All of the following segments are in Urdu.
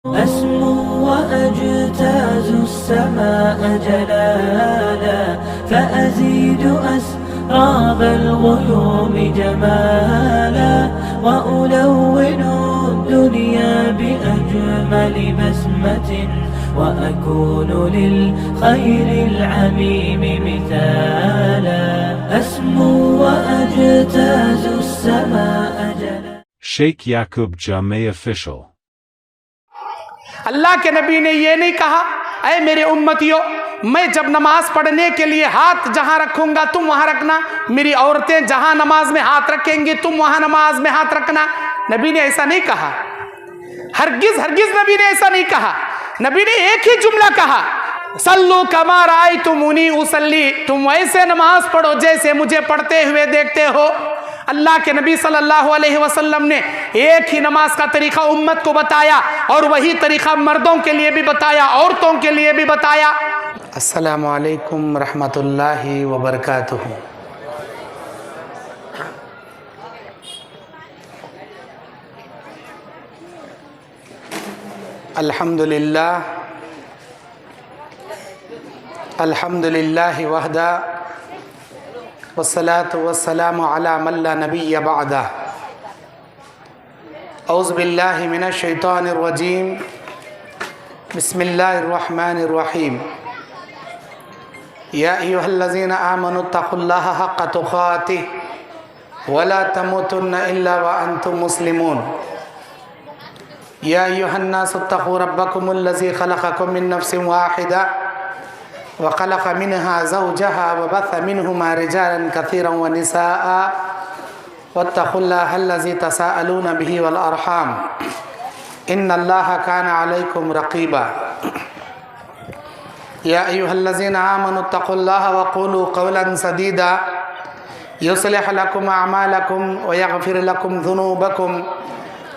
أسمو وأجتاز السماء جلالا فأزيد أسراب الغيوم جمالا وألون الدنيا بأجمل بسمة وأكون للخير العميم مثالا أسمو وأجتاز السماء جلالا. Sheikh Yaqub Jameh Official. اللہ کے نبی نے یہ نہیں کہا اے میرے امتیوں میں جب نماز پڑھنے کے لیے ہاتھ جہاں رکھوں گا تم وہاں رکھنا، میری عورتیں جہاں نماز میں ہاتھ رکھیں گی تم وہاں نماز میں ہاتھ رکھنا. نبی نے ایسا نہیں کہا، ہرگز ہرگز نبی نے ایسا نہیں کہا. نبی نے ایک ہی جملہ کہا، صلو کما رأیتمونی اصلی، تم ویسے نماز پڑھو جیسے مجھے پڑھتے ہوئے دیکھتے ہو. اللہ کے نبی صلی اللہ علیہ وسلم نے ایک ہی نماز کا طریقہ امت کو بتایا، اور وہی طریقہ مردوں کے لیے بھی بتایا، عورتوں کے لیے بھی بتایا. السلام علیکم ورحمۃ اللہ وبرکاتہ. الحمدللہ الحمدللہ وحدہ والصلاة والسلام علی من لا نبی بعدہ. اعوذ باللہ من الشیطان الرجیم، بسم اللہ الرحمن الرحیم. یا ایہا الذین آمنوا اتقوا اللہ حق تقاتہ ولا تموتن الا وانتم مسلمون. یا ایہا الناس اتقوا ربکم الذی خلقکم من نفس واحدہ وخلق منها زوجها وبث منهما رجالا كثيرا ونساء واتقوا الله الذي تساءلون به والأرحام إن الله كان عليكم رقيبا. يا أيها الذين آمنوا اتقوا الله وقولوا قولا سديدا يصلح لكم أعمالكم ويغفر لكم ذنوبكم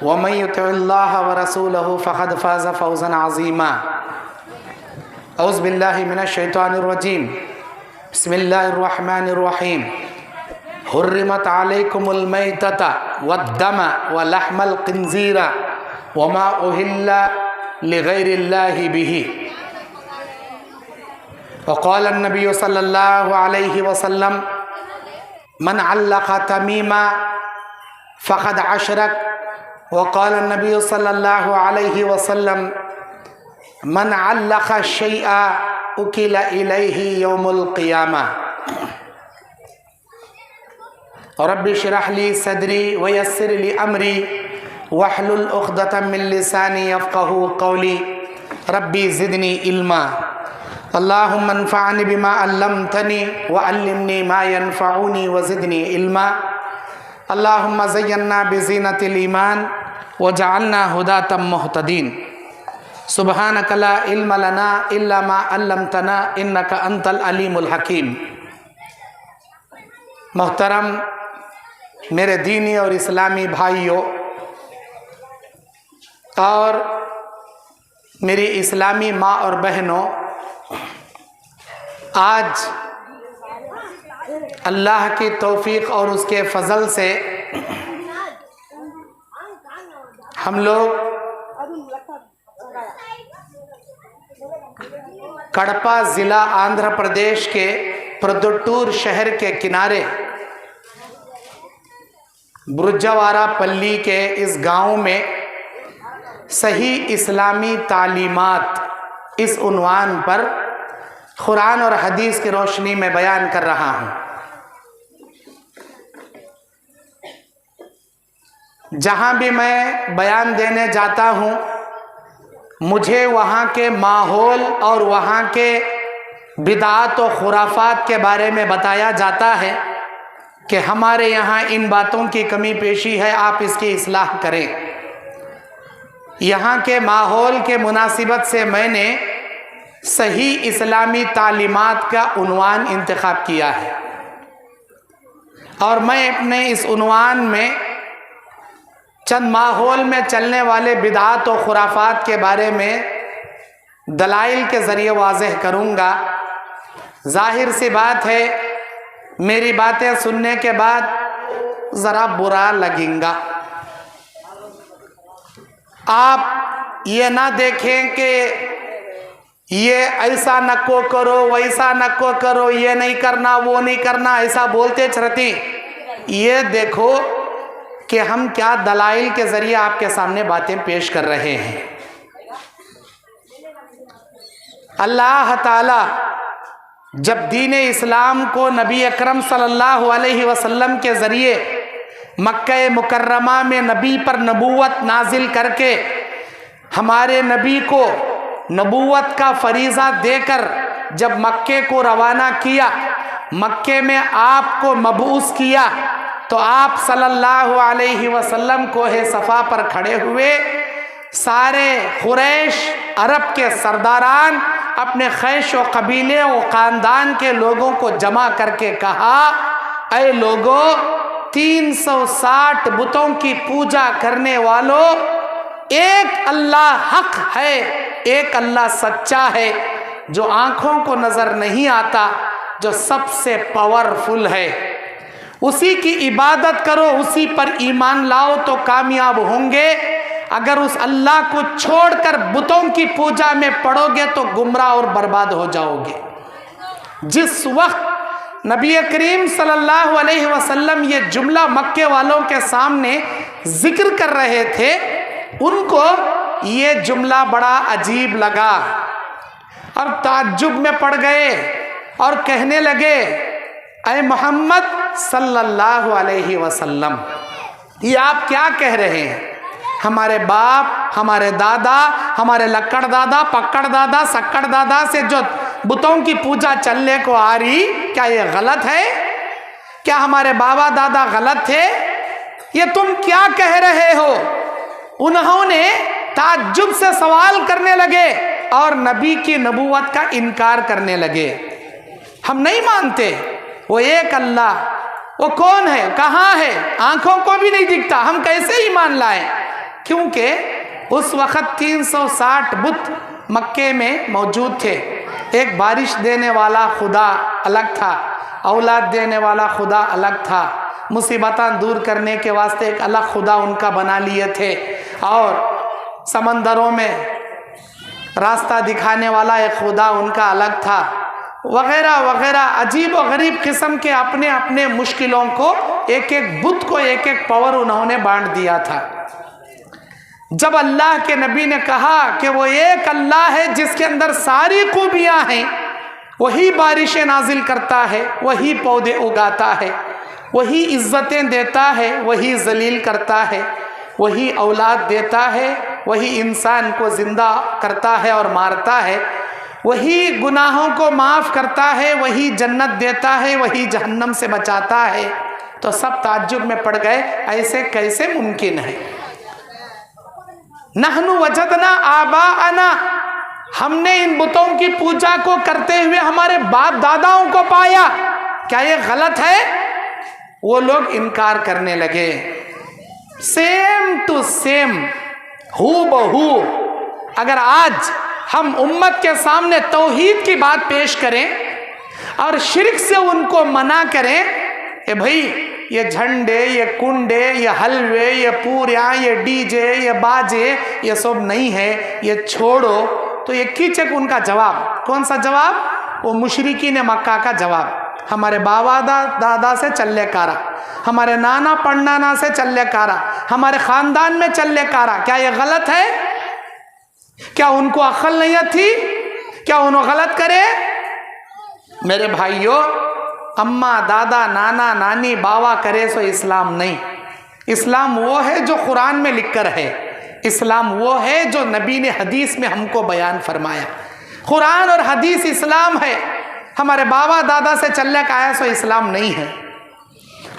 ومن يطع الله ورسوله فقد فاز فوزا عظيما. اعوذ باللہ من الشیطان الرجیم، بسم اللہ الرحمن الرحیم. حرمت علیکم المیتۃ والدم ولحم الخنزیر وما اہل لغیر اللہ بہ. وقال النبی صلی اللہ علیہ وسلم من علق تمیما فقد اشرک. وقال النبی صلی اللہ علیہ وسلم من علق الشیء اکل الیہ یوم القیامہ. رب اشرح لی صدری ویسر لی امری واحلل عقدۃ من لسانی یفقہوا قولی. ربی زدنی علما. اللہم انفعنی بما علمتنی وعلمنی ما ینفعنی وزدنی علما. اللہم زینا بزینۃ الایمان وجعلنا ہداۃ مہتدین. سبحانک لا علم لنا الا ما علمتنا انک انت العلیم الحکیم. محترم میرے دینی اور اسلامی بھائیوں اور میری اسلامی ماں اور بہنوں، آج اللہ کی توفیق اور اس کے فضل سے ہم لوگ کڑپا ضلع آندھرا پردیش کے پردوٹور شہر کے کنارے برجوارا پلی کے اس گاؤں میں صحیح اسلامی تعلیمات اس عنوان پر قرآن اور حدیث کی روشنی میں بیان کر رہا ہوں. جہاں بھی میں بیان دینے جاتا ہوں مجھے وہاں کے ماحول اور وہاں کے بدعات و خرافات کے بارے میں بتایا جاتا ہے کہ ہمارے یہاں ان باتوں کی کمی پیشی ہے، آپ اس کی اصلاح کریں. یہاں کے ماحول کے مناسبت سے میں نے صحیح اسلامی تعلیمات کا عنوان انتخاب کیا ہے، اور میں اپنے اس عنوان میں چند ماحول میں چلنے والے بدعات و خرافات کے بارے میں دلائل کے ذریعے واضح کروں گا. ظاہر سی بات ہے میری باتیں سننے کے بعد ذرا برا لگیں گا. آپ یہ نہ دیکھیں کہ یہ ایسا نکو کرو ویسا نکو کرو، یہ نہیں کرنا وہ نہیں کرنا، ایسا بولتے چرتی. یہ دیکھو کہ ہم کیا دلائل کے ذریعے آپ کے سامنے باتیں پیش کر رہے ہیں. اللہ تعالی جب دین اسلام کو نبی اکرم صلی اللہ علیہ وسلم کے ذریعے مکہ مکرمہ میں نبی پر نبوت نازل کر کے ہمارے نبی کو نبوت کا فریضہ دے کر جب مکے کو روانہ کیا، مکے میں آپ کو مبعوث کیا، تو آپ صلی اللہ علیہ وسلم کوہ صفا پر کھڑے ہوئے، سارے قریش عرب کے سرداران اپنے خیش و قبیلے و خاندان کے لوگوں کو جمع کر کے کہا، اے لوگو 360 بتوں کی پوجا کرنے والوں، ایک اللہ حق ہے، ایک اللہ سچا ہے، جو آنکھوں کو نظر نہیں آتا، جو سب سے پاورفل ہے، اسی کی عبادت کرو، اسی پر ایمان لاؤ تو کامیاب ہوں گے. اگر اس اللہ کو چھوڑ کر بتوں کی پوجا میں پڑو گے تو گمراہ اور برباد ہو جاؤ گے. جس وقت نبی کریم صلی اللہ علیہ وسلم یہ جملہ مکے والوں کے سامنے ذکر کر رہے تھے، ان کو یہ جملہ بڑا عجیب لگا اور تعجب میں پڑ گئے اور کہنے لگے، اے محمد صلی اللہ علیہ وسلم، یہ آپ کیا کہہ رہے ہیں؟ ہمارے باپ، ہمارے دادا، ہمارے لکڑ دادا، پکڑ دادا، سکڑ دادا سے جو بتوں کی پوجا چلنے کو آ رہی، کیا یہ غلط ہے؟ کیا ہمارے بابا دادا غلط تھے؟ یہ تم کیا کہہ رہے ہو؟ انہوں نے تعجب سے سوال کرنے لگے اور نبی کی نبوت کا انکار کرنے لگے. ہم نہیں مانتے، وہ ایک اللہ، وہ کون ہے، کہاں ہے، آنکھوں کو بھی نہیں دکھتا، ہم کیسے ایمان لائیں؟ کیونکہ اس وقت 360 بت مکے میں موجود تھے. ایک بارش دینے والا خدا الگ تھا، اولاد دینے والا خدا الگ تھا، مصیبتاں دور کرنے کے واسطے ایک الگ خدا ان کا بنا لیے تھے، اور سمندروں میں راستہ دکھانے والا ایک خدا ان کا الگ تھا، وغیرہ وغیرہ. عجیب و غریب قسم کے اپنے اپنے مشکلوں کو، ایک ایک بت کو ایک ایک پاور انہوں نے بانٹ دیا تھا. جب اللہ کے نبی نے کہا کہ وہ ایک اللہ ہے جس کے اندر ساری خوبیاں ہیں، وہی بارشیں نازل کرتا ہے، وہی پودے اگاتا ہے، وہی عزتیں دیتا ہے، وہی ذلیل کرتا ہے، وہی اولاد دیتا ہے، وہی انسان کو زندہ کرتا ہے اور مارتا ہے، وہی گناہوں کو معاف کرتا ہے، وہی جنت دیتا ہے، وہی جہنم سے بچاتا ہے، تو سب تعجب میں پڑ گئے، ایسے کیسے ممکن ہے؟ نحن وجدنا آباءنا، ہم نے ان بتوں کی پوجا کو کرتے ہوئے ہمارے باپ داداؤں کو پایا، کیا یہ غلط ہے؟ وہ لوگ انکار کرنے لگے. سیم ٹو سیم، ہو بہو. اگر آج ہم امت کے سامنے توحید کی بات پیش کریں اور شرک سے ان کو منع کریں، اے بھائی یہ جھنڈے، یہ کنڈے، یہ حلوے، یہ پوریاں، یہ ڈی جے، یہ باجے، یہ سب نہیں ہے، یہ چھوڑو، تو یہ کیچک ان کا جواب. کون سا جواب؟ وہ مشرکین مکہ کا جواب. ہمارے بابا دادا سے چلے کارا، ہمارے نانا پڑنانا سے چلے کارا، ہمارے خاندان میں چلے کارا. کیا یہ غلط ہے؟ کیا ان کو عقل نہیں تھی؟ کیا انہوں غلط کرے؟ میرے بھائیوں، اماں دادا نانا نانی باوا کرے سو اسلام نہیں. اسلام وہ ہے جو قرآن میں لکھ کر ہے، اسلام وہ ہے جو نبی نے حدیث میں ہم کو بیان فرمایا. قرآن اور حدیث اسلام ہے. ہمارے بابا دادا سے چلنے کا آیا سو اسلام نہیں ہے.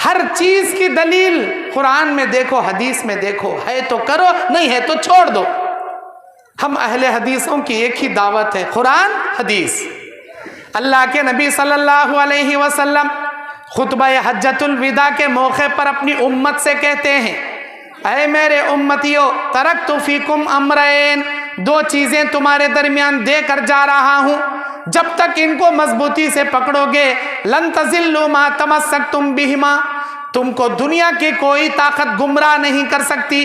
ہر چیز کی دلیل قرآن میں دیکھو، حدیث میں دیکھو، ہے تو کرو، نہیں ہے تو چھوڑ دو. ہم اہل حدیثوں کی ایک ہی دعوت ہے، قرآن حدیث. اللہ کے نبی صلی اللہ علیہ وسلم خطبہ حجۃ الوداع کے موقع پر اپنی امت سے کہتے ہیں، اے میرے امتیو، ترکت فیکم امرین، 2 چیزیں تمہارے درمیان دے کر جا رہا ہوں، جب تک ان کو مضبوطی سے پکڑو گے، لن تضلوا ما تمسکتم بہما، تم کو دنیا کی کوئی طاقت گمراہ نہیں کر سکتی.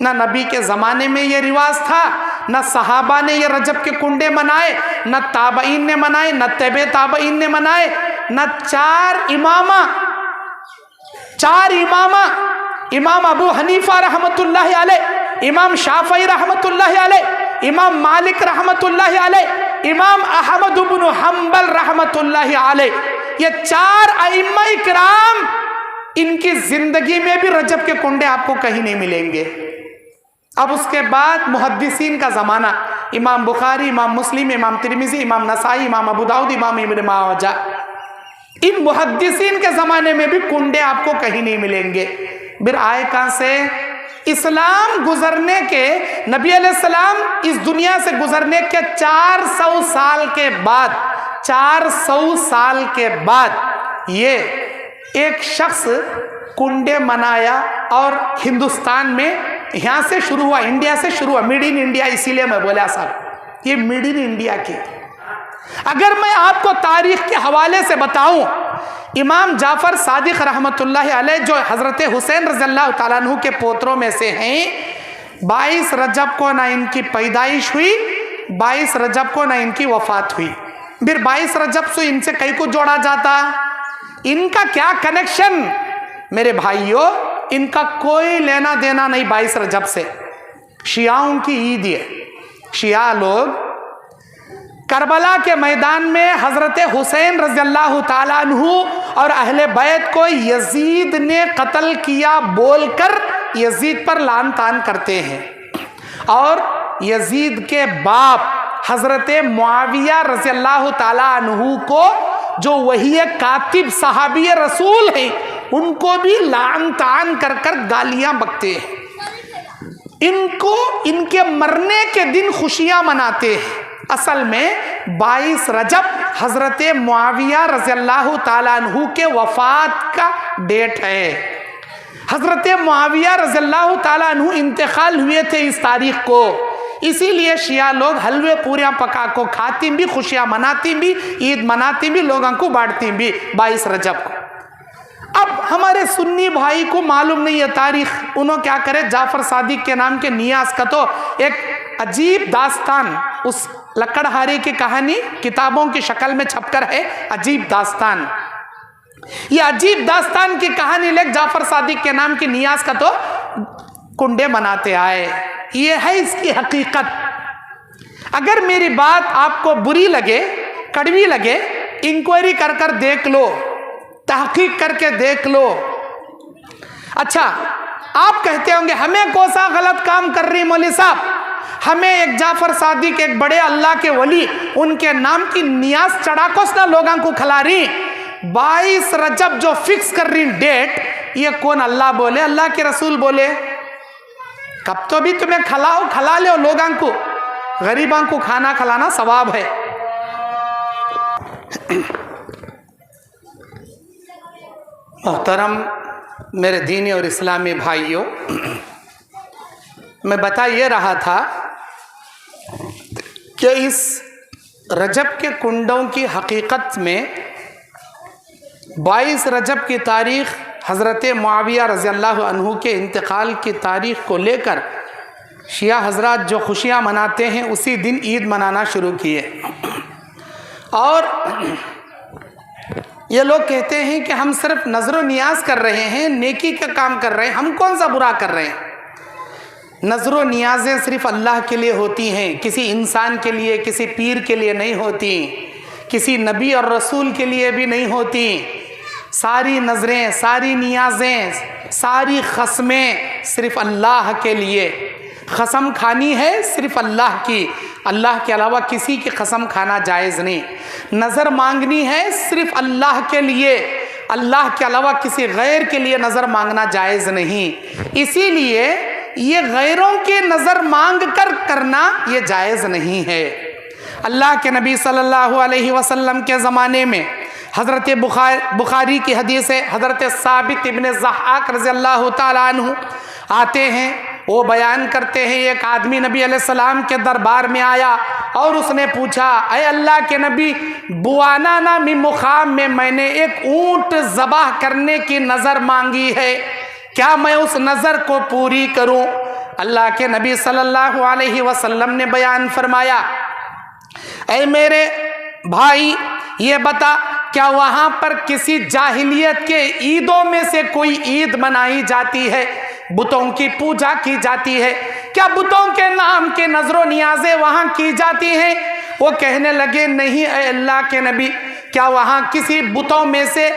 نہ نبی کے زمانے میں یہ رواج تھا، نہ صحابہ نے یہ رجب کے کنڈے منائے، نہ تابعین نے منائے، نہ تبع تابعین نے منائے، نہ چار امامہ، امام ابو حنیفہ رحمت اللہ علیہ، امام شافعی رحمت اللہ علیہ، امام مالک رحمت اللہ علیہ، امام احمد بن حنبل رحمت اللہ علیہ، یہ چار ائمہ کرام، ان کی زندگی میں بھی رجب کے کنڈے آپ کو کہیں نہیں ملیں گے۔ اب اس کے بعد محدثین کا زمانہ، امام بخاری، امام مسلم، امام ترمذی، امام نسائی، امام ابو داؤد، امام ابن ماجہ، ان محدثین کے زمانے میں بھی کنڈے آپ کو کہیں نہیں ملیں گے۔ پھر آئے کہاں سے؟ اسلام گزرنے کے، نبی علیہ السلام اس دنیا سے گزرنے کے 400 سال کے بعد، 400 سال کے بعد یہ ایک شخص کنڈے منایا، اور ہندوستان میں یہاں سے شروع ہوا، انڈیا سے شروع ہوا، میڈ ان انڈیا، اسی لیے میں بولا صاحب یہ میڈ ان انڈیا کی۔ اگر میں آپ کو تاریخ کے حوالے سے بتاؤں، امام جعفر صادق رحمت اللہ علیہ جو حضرت حسین رضی اللہ تعالیٰ عنہ کے پوتروں میں سے ہیں، 22 رجب کو نہ ان کی پیدائش ہوئی، 22 رجب کو نہ ان کی وفات ہوئی۔ پھر 22 رجب سے ان سے کئی کو جوڑا جاتا، ان کا کیا کنیکشن؟ میرے بھائیوں، ان کا کوئی لینا دینا نہیں 22 رجب سے۔ شیعوں کی عید ہے، شیعہ لوگ کربلا کے میدان میں حضرت حسین رضی اللہ تعالیٰ عنہ اور اہل بیت کو یزید نے قتل کیا بول کر یزید پر لعن طعن کرتے ہیں، اور یزید کے باپ حضرت معاویہ رضی اللہ تعالیٰ عنہ کو، جو وہی کاتب صحابی رسول ہیں، ان کو بھی لعن طعن کر کر گالیاں بکتے ہیں۔ ان کو ان کے مرنے کے دن خوشیاں مناتے ہیں۔ اصل میں 22 رجب حضرت معاویہ رضی اللہ تعالیٰ عنہ کے وفات کا ڈیٹ ہے۔ حضرت معاویہ رضی اللہ تعالیٰ عنہ انتقال ہوئے تھے اس تاریخ کو، اسی لیے شیعہ لوگ حلوے پوریاں پکا کو کھاتی بھی، خوشیاں مناتی بھی، عید مناتی بھی، لوگوں کو بانٹتی بھی 22 رجب کو۔ اب ہمارے سنی بھائی کو معلوم نہیں ہے تاریخ، انہوں کیا کرے، جعفر صادق کے نام کے نیاز کا تو ایک عجیب داستان، اس لکڑہاری کی کہانی کتابوں کی شکل میں چھپ کر ہے، عجیب داستان۔ یہ عجیب داستان کی کہانی لے جعفر صادق کے نام کی نیاز کا تو کنڈے مناتے آئے، یہ ہے اس کی حقیقت۔ اگر میری بات آپ کو بری لگے، کڑوی لگے، انکوائری کر کر دیکھ لو، تحقیق کر کے دیکھ لو۔ اچھا، آپ کہتے ہوں گے ہمیں کون سا غلط کام کر رہی مولوی صاحب، ہمیں ایک جعفر صادق، ایک بڑے اللہ کے ولی، ان کے نام کی نیاز چڑھا کوس نہ لوگاں کو کھلا رہی۔ 22 رجب جو فکس کر رہی ڈیٹ، یہ کون اللہ بولے، اللہ کے رسول بولے؟ کب تو بھی تمہیں کھلاؤ، کھلا لو لوگاں کو، غریباں کو کھانا کھلانا ثواب ہے۔ محترم میرے دینی اور اسلامی بھائیوں، میں بتا یہ رہا تھا کہ اس رجب کے کنڈوں کی حقیقت میں 22 رجب کی تاریخ حضرت معاویہ رضی اللہ عنہ کے انتقال کی تاریخ کو لے کر شیعہ حضرات جو خوشیاں مناتے ہیں، اسی دن عید منانا شروع کیے، اور یہ لوگ کہتے ہیں کہ ہم صرف نظر و نیاز کر رہے ہیں، نیکی کا کام کر رہے ہیں، ہم کون سا برا کر رہے ہیں؟ نظر و نیازیں صرف اللہ کے لیے ہوتی ہیں، کسی انسان کے لیے، کسی پیر کے لیے نہیں ہوتی، کسی نبی اور رسول کے لیے بھی نہیں ہوتی۔ ساری نظریں، ساری نیازیں، ساری قسمیں صرف اللہ کے لیے۔ قسم کھانی ہے صرف اللہ کی، اللہ کے علاوہ کسی کی قسم کھانا جائز نہیں۔ نظر مانگنی ہے صرف اللہ کے لیے، اللہ کے علاوہ کسی غیر کے لیے نظر مانگنا جائز نہیں۔ اسی لیے یہ غیروں کی نظر مانگ کر کرنا یہ جائز نہیں ہے۔ اللہ کے نبی صلی اللہ علیہ وسلم کے زمانے میں حضرت بخاری کی حدیث ہے، حضرت ثابت ابن ضحاک رضی اللہ تعالیٰ عنہ آتے ہیں، وہ بیان کرتے ہیں ایک آدمی نبی علیہ السلام کے دربار میں آیا اور اس نے پوچھا، اے اللہ کے نبی، بوانا نامی مقام میں نے ایک اونٹ ذبح کرنے کی نظر مانگی ہے، کیا میں اس نظر کو پوری کروں؟ اللہ کے نبی صلی اللہ علیہ وسلم نے بیان فرمایا، اے میرے بھائی یہ بتا، کیا وہاں پر کسی جاہلیت کے عیدوں میں سے کوئی عید منائی جاتی ہے؟ بتوں کی پوجا کی جاتی ہے؟ کیا بتوں کے نام کے نظر و نیازیں وہاں کی جاتی ہیں؟ وہ کہنے لگے نہیں اے اللہ کے نبی، کیا وہاں کسی بتوں میں سے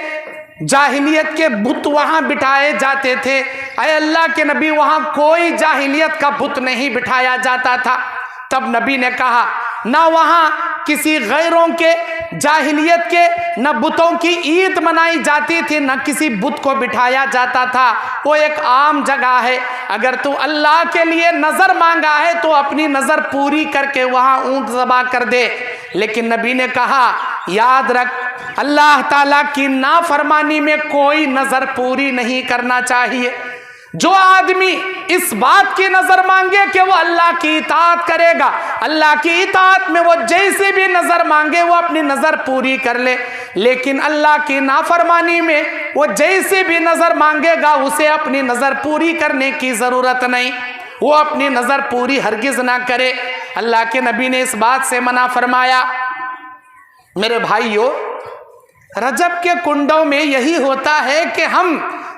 جاہلیت کے بت وہاں بٹھائے جاتے تھے؟ اے اللہ کے نبی وہاں کوئی جاہلیت کا بت نہیں بٹھایا جاتا تھا۔ تب نبی نے کہا نہ وہاں کسی غیروں کے جاہلیت کے نہ بتوں کی عید منائی جاتی تھی، نہ کسی بت کو بٹھایا جاتا تھا، وہ ایک عام جگہ ہے۔ اگر تو اللہ کے لیے نظر مانگا ہے تو اپنی نظر پوری کر کے وہاں اونٹ ذبح کر دے۔ لیکن نبی نے کہا یاد رکھ، اللہ تعالیٰ کی نافرمانی میں کوئی نظر پوری نہیں کرنا چاہیے۔ جو آدمی اس بات کی نظر مانگے کہ وہ اللہ کی اطاعت کرے گا، اللہ کی اطاعت میں وہ جیسے بھی نظر مانگے وہ اپنی نظر پوری کر لے، لیکن اللہ کی نافرمانی میں وہ جیسے بھی نظر مانگے گا اسے اپنی نظر پوری کرنے کی ضرورت نہیں، وہ اپنی نظر پوری ہرگز نہ کرے۔ اللہ کے نبی نے اس بات سے منع فرمایا۔ میرے بھائیو، رجب کے کنڈوں میں یہی ہوتا ہے کہ ہم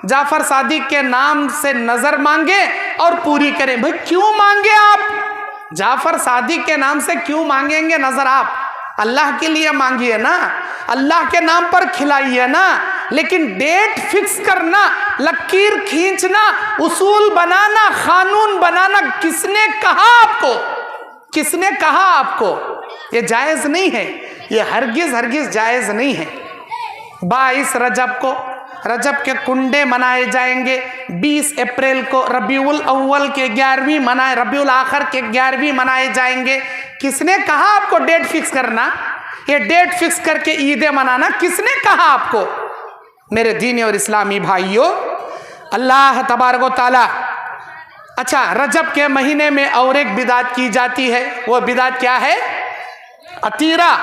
جعفر صادق کے نام سے نظر مانگے اور پوری کریں۔ بھئی کیوں مانگے آپ؟ جعفر صادق کے نام سے کیوں مانگیں گے نظر آپ؟ اللہ کے لیے مانگیے نا، اللہ کے نام پر کھلائیے نا، لیکن ڈیٹ فکس کرنا، لکیر کھینچنا، اصول بنانا، قانون بنانا کس نے کہا آپ کو؟ کس نے کہا آپ کو؟ یہ جائز نہیں ہے، یہ ہرگز جائز نہیں ہے۔ 22 رجب کو رجب کے کنڈے منائے جائیں گے، 20 اپریل کو ربیع الاول کے 11ویں منائے، ربیع الاخر کے 11ویں منائے جائیں گے۔ کس نے کہا آپ کو ڈیٹ فکس کرنا؟ یہ ڈیٹ فکس کر کے عیدیں منانا کس نے کہا آپ کو؟ میرے دینی اور اسلامی بھائیوں، اللہ تبارک و تعالی، اچھا رجب کے مہینے میں اور ایک بدعت کی جاتی ہے، وہ بدعت کیا ہے؟ عطیرہ۔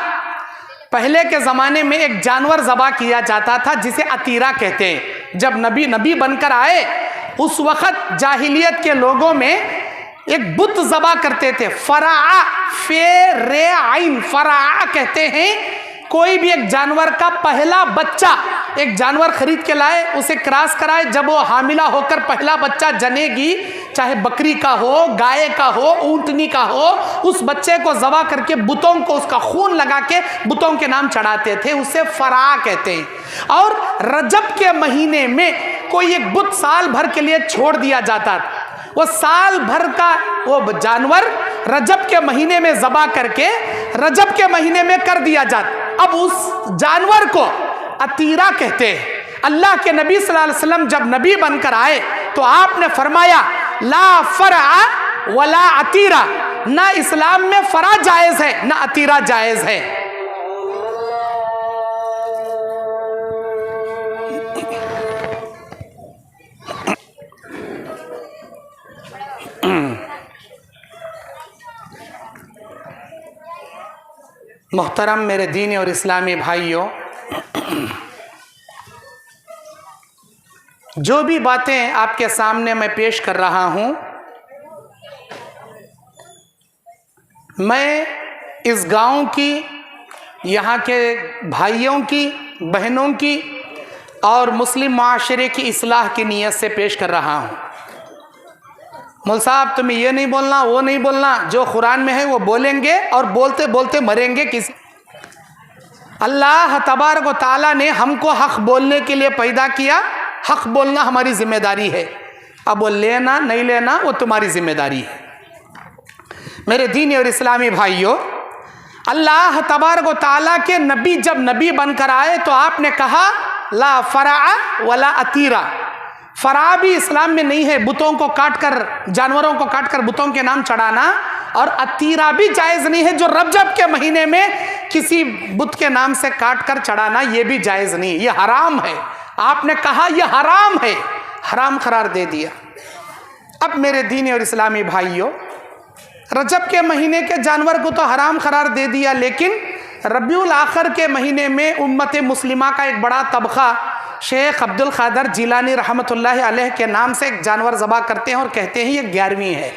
پہلے کے زمانے میں ایک جانور ذبح کیا جاتا تھا جسے عطیرہ کہتے ہیں۔ جب نبی بن کر آئے اس وقت جاہلیت کے لوگوں میں ایک بت ذبح کرتے تھے، فرع، فے رے عین، فرع کہتے ہیں۔ کوئی بھی ایک جانور کا پہلا بچہ، ایک جانور خرید کے لائے، اسے کراس کرائے، جب وہ حاملہ ہو کر پہلا بچہ جنے گی، چاہے بکری کا ہو، گائے کا ہو، اونٹنی کا ہو، اس بچے کو ذبح کر کے بتوں کو اس کا خون لگا کے بتوں کے نام چڑھاتے تھے، اسے فرع کہتے ہیں۔ اور رجب کے مہینے میں کوئی ایک بت سال بھر کے لیے چھوڑ دیا جاتا تھا، وہ سال بھر کا وہ جانور رجب کے مہینے میں ذبح کر کے رجب کے مہینے میں کر دیا جاتا۔ اب اس جانور کو عطیرہ کہتے ہیں۔ اللہ کے نبی صلی اللہ علیہ وسلم جب نبی بن کر آئے تو آپ نے فرمایا لا فرع ولا عطیرہ، نہ اسلام میں فرع جائز ہے نہ عطیرہ جائز ہے۔ محترم میرے دینی اور اسلامی بھائیوں، جو بھی باتیں آپ کے سامنے میں پیش کر رہا ہوں، میں اس گاؤں کی، یہاں کے بھائیوں کی، بہنوں کی اور مسلم معاشرے کی اصلاح کی نیت سے پیش کر رہا ہوں۔ مول صاحب تمہیں یہ نہیں بولنا، وہ نہیں بولنا، جو قرآن میں ہے وہ بولیں گے اور بولتے بولتے مریں گے کسی۔ اللہ تبارک و تعالیٰ نے ہم کو حق بولنے کے لیے پیدا کیا، حق بولنا ہماری ذمہ داری ہے، اب وہ لینا نہیں لینا وہ تمہاری ذمہ داری ہے۔ میرے دینی اور اسلامی بھائیوں، اللہ تبارک و تعالیٰ کے نبی جب نبی بن کر آئے تو آپ نے کہا لا فرع ولا عطیرہ۔ فرع بھی اسلام میں نہیں ہے، بتوں کو کاٹ کر، جانوروں کو کاٹ کر بتوں کے نام چڑھانا، اور عطیرہ بھی جائز نہیں ہے، جو رجب کے مہینے میں کسی بت کے نام سے کاٹ کر چڑھانا یہ بھی جائز نہیں، یہ حرام ہے۔ آپ نے کہا یہ حرام ہے، حرام قرار دے دیا۔ اب میرے دینی اور اسلامی بھائیوں، رجب کے مہینے کے جانور کو تو حرام قرار دے دیا، لیکن ربیع الاخر کے مہینے میں امت مسلمہ کا ایک بڑا طبقہ شیخ عبد القادر جیلانی رحمۃ اللہ علیہ کے نام سے ایک جانور ذبح کرتے ہیں اور کہتے ہیں یہ 11ویں ہے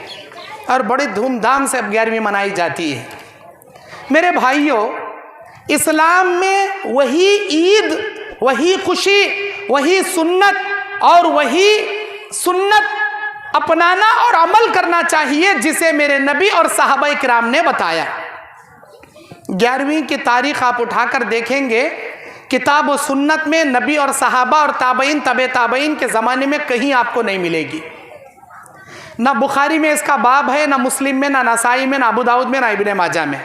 اور بڑے دھوم دھام سے اب 11ویں منائی جاتی ہے۔ میرے بھائیوں، اسلام میں وہی عید، وہی خوشی، وہی سنت اور وہی سنت اپنانا اور عمل کرنا چاہیے جسے میرے نبی اور صحابہ کرام نے بتایا۔ 11ویں کی تاریخ آپ اٹھا کر دیکھیں گے، کتاب و سنت میں نبی اور صحابہ اور تابعین تبع تابعین کے زمانے میں کہیں آپ کو نہیں ملے گی۔ نہ بخاری میں اس کا باب ہے، نہ مسلم میں، نہ نسائی میں، نہ ابو داؤد میں، نہ ابن ماجہ میں۔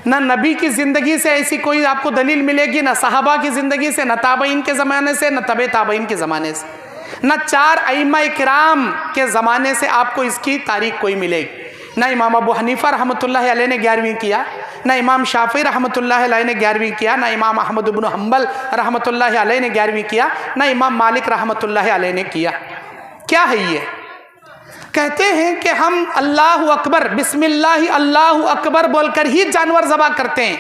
نہ نبی کی زندگی سے ایسی کوئی آپ کو دلیل ملے گی، نہ صحابہ کی زندگی سے، نہ تابعین کے زمانے سے، نہ تبع تابعین کے زمانے سے، نہ 4 ائمہ کرام کے زمانے سے آپ کو اس کی تاریخ کوئی ملے گی۔ نہ امام ابو حنیفہ رحمۃ اللہ علیہ نے 11ویں کیا، نہ امام شافعی رحمۃ اللہ علیہ نے 11ویں کیا، نہ امام احمد بن حنبل رحمۃ اللہ علیہ نے 11ویں کیا، نہ امام مالک رحمۃ اللہ علیہ نے کیا۔ کیا ہے یہ؟ کہتے ہیں کہ ہم اللہ اکبر، بسم اللہ اللہ اکبر بول کر ہی جانور ذبح کرتے ہیں۔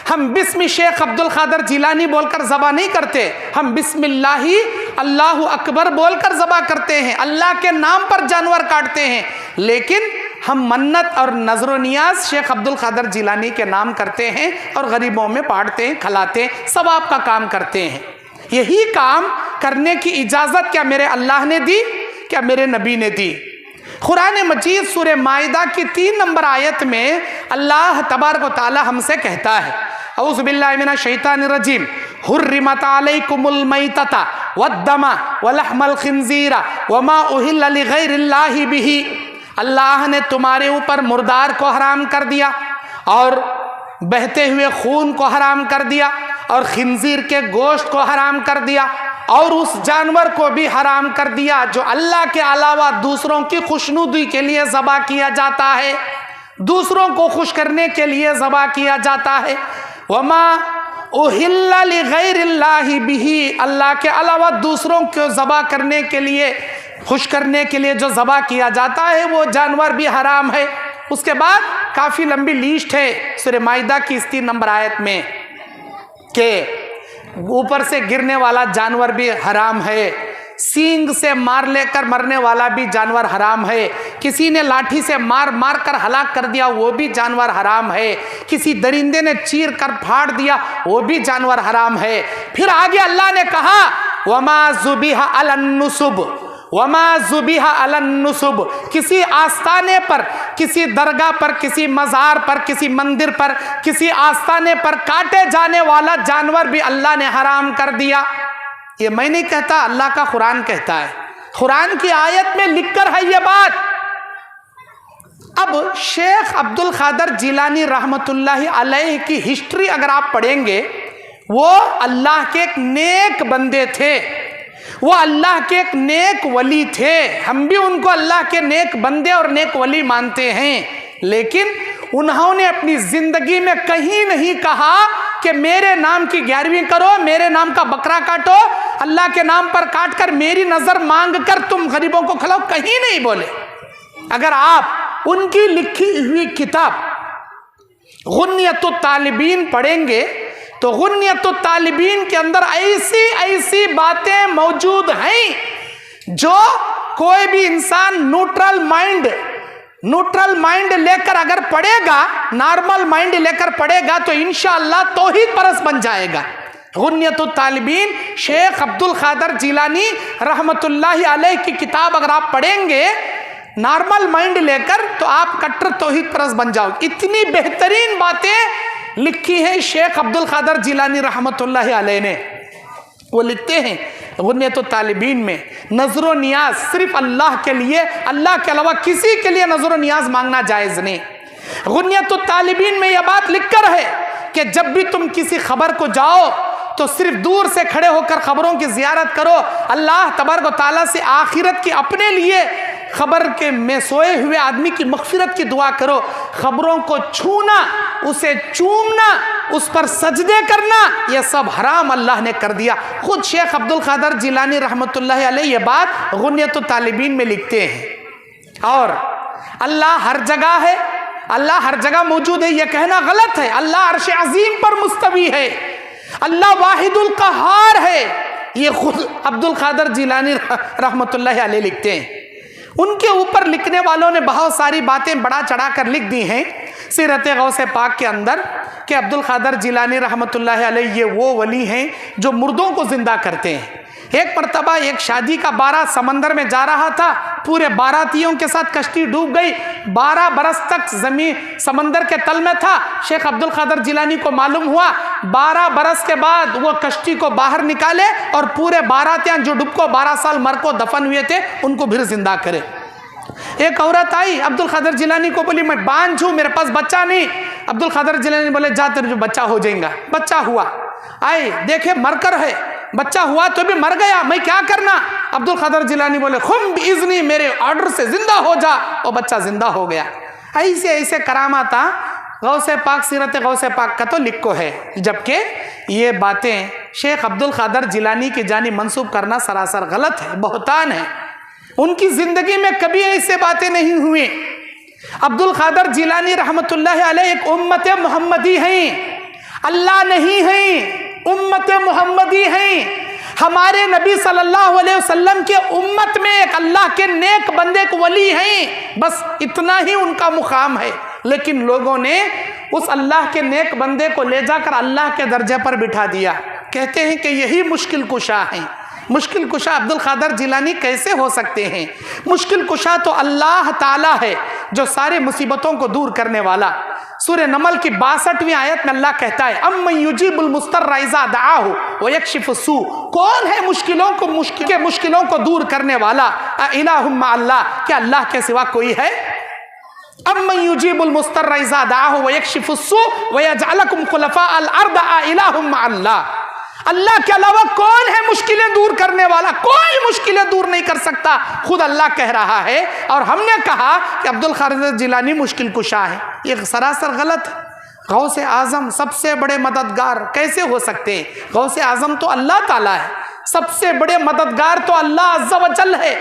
ہم بسم شیخ عبد القادر جیلانی بول کر ذبح نہیں کرتے، ہم بسم اللہ اللہ اکبر بول کر ذبح کرتے ہیں، اللہ کے نام پر جانور کاٹتے ہیں، لیکن ہم منت اور نظر و نیاز شیخ عبد القادر جیلانی کے نام کرتے ہیں اور غریبوں میں بانٹتے ہیں، کھلاتے ہیں، ثواب کا کام کرتے ہیں۔ یہی کام کرنے کی اجازت کیا میرے اللہ نے دی؟ کیا میرے نبی نے دی؟ قرآن مجید سورہ مائدہ کی 3 نمبر آیت میں اللہ تبارک و تعالی ہم سے کہتا ہے، اعوذ باللہ من الشیطان الرجیم، حرمت علیکم المیتۃ والدم ولحم الخنزیر وما اہل لغیر اللہ بہ۔ اللہ نے تمہارے اوپر مردار کو حرام کر دیا اور بہتے ہوئے خون کو حرام کر دیا اور خنزیر کے گوشت کو حرام کر دیا اور اس جانور کو بھی حرام کر دیا جو اللہ کے علاوہ دوسروں کی خوشنودی کے لیے ذبح کیا جاتا ہے، دوسروں کو خوش کرنے کے لیے ذبح کیا جاتا ہے۔ وما اہل لغیر اللہ بہ، اللہ کے علاوہ دوسروں کو ذبح کرنے کے لیے، خوش کرنے کے لیے جو ذبح کیا جاتا ہے وہ جانور بھی حرام ہے۔ اس کے بعد کافی لمبی لیسٹ ہے سورہ مائدہ کی اس 3 نمبر آیت میں کہ اوپر سے گرنے والا جانور بھی حرام ہے، سینگ سے مار لے کر مرنے والا بھی جانور حرام ہے، کسی نے لاٹھی سے مار مار کر ہلاک کر دیا وہ بھی جانور حرام ہے، کسی درندے نے چیر کر پھاڑ دیا وہ بھی جانور حرام ہے۔ پھر آگے اللہ نے کہا وما ذبح علی النصب، وما ذبح علی النصب، کسی آستانے پر، کسی درگاہ پر، کسی مزار پر، کسی مندر پر، کسی آستانے پر کاٹے جانے والا جانور بھی اللہ نے حرام کر دیا۔ یہ میں نہیں کہتا، اللہ کا قرآن کہتا ہے، قرآن کی آیت میں لکھ کر ہے یہ بات۔ اب شیخ عبد القادر جیلانی رحمۃ اللہ علیہ کی ہسٹری اگر آپ پڑھیں گے، وہ اللہ کے ایک نیک بندے تھے، وہ اللہ کے ایک نیک ولی تھے، ہم بھی ان کو اللہ کے نیک بندے اور نیک ولی مانتے ہیں، لیکن انہوں نے اپنی زندگی میں کہیں نہیں کہا کہ میرے نام کی 11ویں کرو، میرے نام کا بکرا کاٹو، اللہ کے نام پر کاٹ کر میری نظر مانگ کر تم غریبوں کو کھلاؤ، کہیں نہیں بولے۔ اگر آپ ان کی لکھی ہوئی کتاب غنیۃ الطالبین پڑھیں گے تو غنیۃ الطالبین کے اندر ایسی باتیں موجود ہیں جو کوئی بھی انسان نیوٹرل مائنڈ لے کر اگر پڑھے گا، نارمل مائنڈ لے کر پڑھے گا تو انشاءاللہ توحید پرست بن جائے گا۔ غنیۃ الطالبین شیخ عبد القادر جیلانی رحمۃ اللہ علیہ کی کتاب اگر آپ پڑھیں گے نارمل مائنڈ لے کر تو آپ کٹر توحید پرست بن جاؤ گے۔ اتنی بہترین باتیں لکھی ہیں شیخ عبد القادر جیلانی رحمۃ اللہ علیہ نے۔ وہ لکھتے ہیں غنیۃ الطالبین میں، نظر و نیاز صرف اللہ کے لیے، اللہ کے علاوہ کسی کے لیے نظر و نیاز مانگنا جائز نہیں۔ غنیۃ الطالبین میں یہ بات لکھ کر ہے کہ جب بھی تم کسی خبر کو جاؤ تو صرف دور سے کھڑے ہو کر خبروں کی زیارت کرو، اللہ تبارک و تعالیٰ سے آخرت کی اپنے لیے خبر کے میں سوئے ہوئے آدمی کی مغفرت کی دعا کرو، خبروں کو چھونا، اسے چومنا، اس پر سجدے کرنا، یہ سب حرام اللہ نے کر دیا۔ خود شیخ عبد القادر جیلانی رحمۃ اللہ علیہ یہ بات غنیۃ الطالبین میں لکھتے ہیں۔ اور اللہ ہر جگہ ہے، اللہ ہر جگہ موجود ہے یہ کہنا غلط ہے۔ اللہ عرش عظیم پر مستوی ہے، اللہ واحد القہار ہے، یہ خود عبد القادر جیلانی رحمۃ اللہ علیہ لکھتے ہیں. ان کے اوپر لکھنے والوں نے بہت ساری باتیں بڑا چڑھا کر لکھ دی ہیں سیرت غوث پاک کے اندر کہ عبد القادر جیلانی رحمۃ اللہ علیہ یہ وہ ولی ہیں جو مردوں کو زندہ کرتے ہیں. ایک مرتبہ ایک شادی کا بارات سمندر میں جا رہا تھا، پورے باراتیوں کے ساتھ کشتی ڈوب گئی، 12 برس تک زمین سمندر کے تل میں تھا. شیخ عبد القادر جیلانی کو معلوم ہوا 12 برس کے بعد وہ کشتی کو باہر نکالے اور پورے باراتیاں جو ڈب کو 12 سال مر کو دفن ہوئے تھے ان کو پھر زندہ کرے. ایک عورت آئی عبد القادر جیلانی کو، بولی میں بانجھ ہوں، میرے پاس بچہ نہیں. عبد القادر جیلانی بولے جا تیرے جو بچہ ہو جائے گا. بچہ ہوا، آئے دیکھے مر کر ہے، بچہ ہوا تو بھی مر گیا، میں کیا کرنا؟ عبد القادر جیلانی بولے خم باذنی، میرے آرڈر سے زندہ ہو جا، اور بچہ زندہ ہو گیا. ایسے ایسے کرامات غوث پاک، سیرت غوث پاک کا تو لکھو ہے، جبکہ یہ باتیں شیخ عبد القادر جیلانی کی جانب منسوب کرنا سراسر غلط ہے، بہتان ہے. ان کی زندگی میں کبھی ایسے باتیں نہیں ہوئی. عبد القادر جیلانی رحمۃ اللہ علیہ ایک امت محمدی ہیں، اللہ نہیں ہیں، امت محمدی ہیں. ہمارے نبی صلی اللہ علیہ وسلم کے امت میں ایک اللہ کے نیک بندے کو ولی ہیں، بس اتنا ہی ان کا مقام ہے. لیکن لوگوں نے اس اللہ کے نیک بندے کو لے جا کر اللہ کے درجے پر بٹھا دیا. کہتے ہیں کہ یہی مشکل کشا ہیں. مشکل کشا عبد القادر جیلانی کیسے ہو سکتے ہیں؟ مشکل کشا تو اللہ تعالیٰ ہے جو سارے مصیبتوں کو دور کرنے والا. سورہ نمل کی 62ویں آیت میں اللہ کہتا ہے امن یجیب المضطر اذا دعاہ ویکشف السوء، کون ہے مشکلوں کو دور کرنے والا؟ الہ مع اللہ، کیا اللہ کے سوا کوئی ہے؟ امن یجیب المضطر اذا دعاہ ویکشف السوء ویجعلکم خلفاء الارض الہ مع اللہ. اللہ کے علاوہ کون ہے مشکلیں دور کرنے والا؟ کوئی مشکلیں دور نہیں کر سکتا، خود اللہ کہہ رہا ہے. اور ہم نے کہا کہ عبد القادر جیلانی مشکل کشا ہے، یہ سراسر غلط ہے. غوث اعظم سب سے بڑے مددگار کیسے ہو سکتے ہیں؟ غوث اعظم تو اللہ تعالیٰ ہے، سب سے بڑے مددگار تو اللہ عز و جل ہے.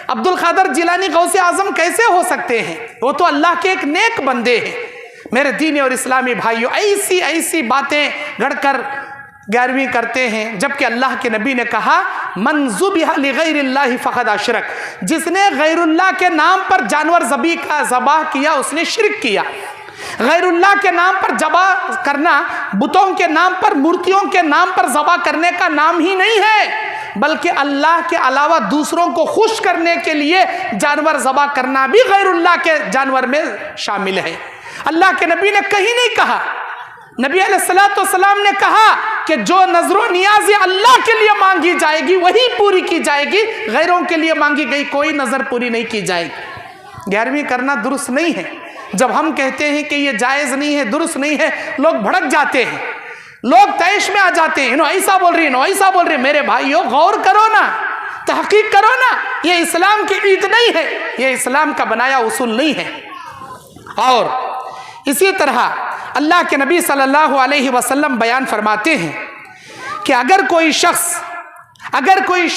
عبد القادر جیلانی غوث اعظم کیسے ہو سکتے ہیں؟ وہ تو اللہ کے ایک نیک بندے ہیں. میرے دینی اور اسلامی بھائیوں، ایسی باتیں گھڑ کر 11ویں کرتے ہیں، جبکہ اللہ کے نبی نے کہا من ذبح لغیر اللہ فقد اشرک، جس نے غیر اللہ کے نام پر جانور ذبح کیا اس نے شرک کیا. غیر اللہ کے نام پر ذبح کرنا بتوں کے نام پر، مورتیوں کے نام پر ذبح کرنے کا نام ہی نہیں ہے، بلکہ اللہ کے علاوہ دوسروں کو خوش کرنے کے لیے جانور ذبح کرنا بھی غیر اللہ کے جانور میں شامل ہے. اللہ کے نبی نے کہیں نہیں کہا. نبی علیہ السلام نے کہا کہ جو نظر و نیازی اللہ کے لیے مانگی جائے گی وہی پوری کی جائے گی، غیروں کے لیے مانگی گئی کوئی نظر پوری نہیں کی جائے گی. 11ویں کرنا درست نہیں ہے. جب ہم کہتے ہیں کہ یہ جائز نہیں ہے، درست نہیں ہے، لوگ بھڑک جاتے ہیں، لوگ طیش میں آ جاتے ہیں، ایسا بول رہی ہے، ایسا بول رہی ہے. میرے بھائیو غور کرو نا، تحقیق کرو نا، یہ اسلام کی عید نہیں ہے، یہ اسلام کا بنایا اصول نہیں ہے. اور اسی طرح اللہ کے نبی صلی اللہ علیہ وسلم بیان فرماتے ہیں کہ اگر کوئی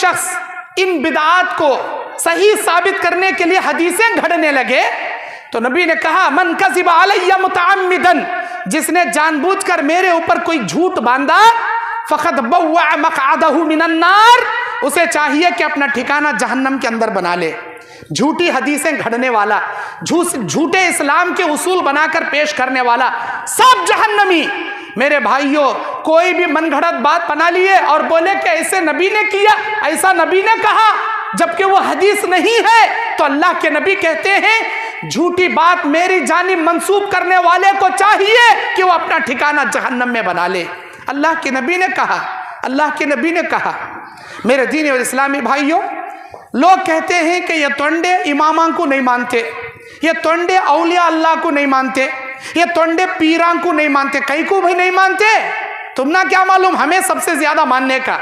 شخص ان بدعات کو صحیح ثابت کرنے کے لیے حدیثیں گھڑنے لگے تو نبی نے کہا من کذب علی متعمدا، جس نے جان بوجھ کر میرے اوپر کوئی جھوٹ باندھا فقد بوع مقعدہ من النار، اسے چاہیے کہ اپنا ٹھکانہ جہنم کے اندر بنا لے. جھوٹی حدیثیں گھڑنے والا، جھوٹے اسلام کے اصول بنا کر پیش کرنے والا، سب جہنمی. میرے بھائیوں، کوئی بھی من گھڑت بات بنا لیے اور بولے کہ ایسے نبی نے کیا، ایسا نبی نے کہا، جبکہ وہ حدیث نہیں ہے، تو اللہ کے نبی کہتے ہیں جھوٹی بات میری جانب منسوب کرنے والے کو چاہیے کہ وہ اپنا ٹھکانہ جہنم میں بنا لے. اللہ کے نبی نے کہا. میرے دینی اور اسلامی بھائیوں، لوگ کہتے ہیں کہ یہ تونڈے اماماں کو نہیں مانتے، یہ تونڈے اولیاء اللہ کو نہیں مانتے، یہ تونڈے پیراں کو نہیں مانتے. کئی کو بھی نہیں مانتے، تم نہ کیا معلوم ہمیں سب سے زیادہ ماننے کا.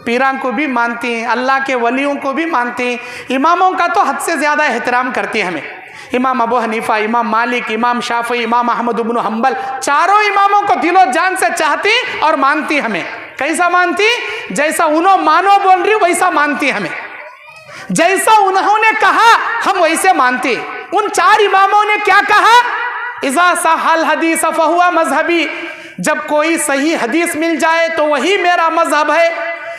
پیراں کو بھی مانتی ہیں، اللہ کے ولیوں کو بھی مانتی ہیں، اماموں کا تو حد سے زیادہ احترام کرتی ہیں ہمیں. امام ابو حنیفہ، امام مالک، امام شافعی، امام احمد بن حنبل، چاروں اماموں کو دل و جان سے چاہتی اور مانتی ہمیں. کیسا مانتی؟ جیسا انہوں مانو بول رہی ویسا مانتی ہمیں، جیسا انہوں نے کہا ہم ویسے مانتے. ان 4 اماموں نے کیا کہا؟ اذا صح الحدیث فہو مذہبی، جب کوئی صحیح حدیث مل جائے تو وہی میرا مذہب ہے.